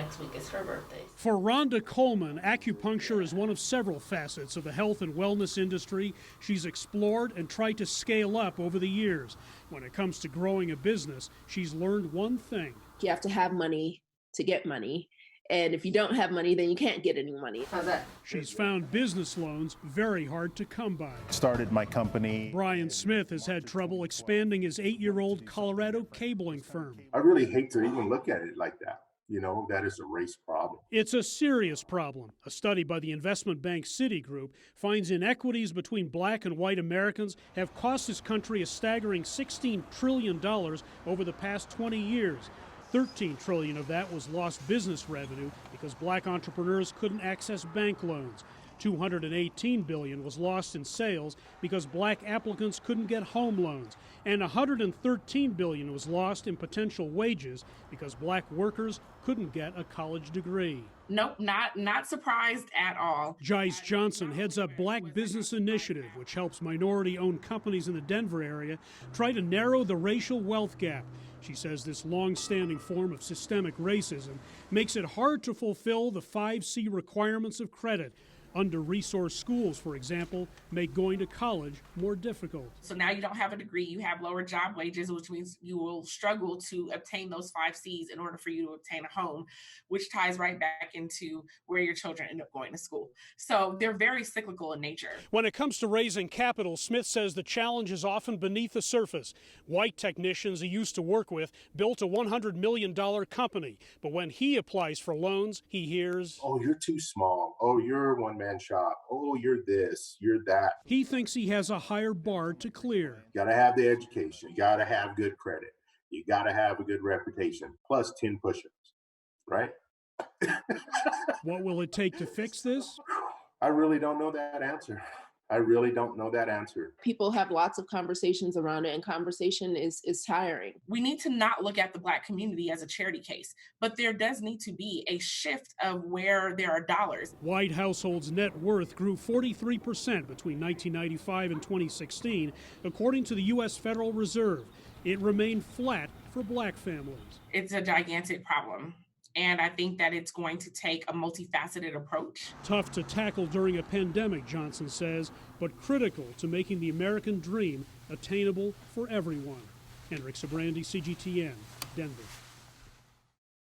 next week is her birthday. For Rhonda Coleman, acupuncture is one of several facets of the health and wellness industry she's explored and tried to scale up over the years. When it comes to growing a business, she's learned one thing. You have to have money to get money. And if you don't have money, then you can't get any money. How's that? She's found business loans very hard to come by. Started my company. Brian Smith has had trouble expanding his 8-year-old Colorado cabling firm. I really hate to even look at it like that. You know, that is a race problem. It's a serious problem. A study by the investment bank Citigroup finds inequities between black and white Americans have cost this country a staggering $16 trillion over the past 20 years. $13 trillion of that was lost business revenue because black entrepreneurs couldn't access bank loans. $218 billion was lost in sales because black applicants couldn't get home loans. And $113 billion was lost in potential wages because black workers couldn't get a college degree. Nope, not surprised at all. Jice Johnson heads up Black Business Initiative, which helps minority-owned companies in the Denver area try to narrow the racial wealth gap. She says this long-standing form of systemic racism makes it hard to fulfill the 5C requirements of credit. Under-resourced schools, for example, make going to college more difficult. So now you don't have a degree, you have lower job wages, which means you will struggle to obtain those 5 Cs in order for you to obtain a home, which ties right back into where your children end up going to school. So they're very cyclical in nature. When it comes to raising capital, Smith says the challenge is often beneath the surface. White technicians he used to work with built a $100 million company, but when he applies for loans, he hears, "Oh, you're too small. Oh, you're a one-man shop. Oh, you're this, you're that." He thinks he has a higher bar to clear. You gotta have the education. You gotta have good credit. You gotta have a good reputation, plus 10 push-ups, right? What will it take to fix this? I really don't know that answer. I really don't know that answer. People have lots of conversations around it, and conversation is tiring. We need to not look at the Black community as a charity case, but there does need to be a shift of where there are dollars. White households' net worth grew 43% between 1995 and 2016, according to the U.S. Federal Reserve. It remained flat for black families. It's a gigantic problem. And I think that it's going to take a multifaceted approach. Tough to tackle during a pandemic, Johnson says, but critical to making the American dream attainable for everyone. Henrik Sabrandi, CGTN, Denver.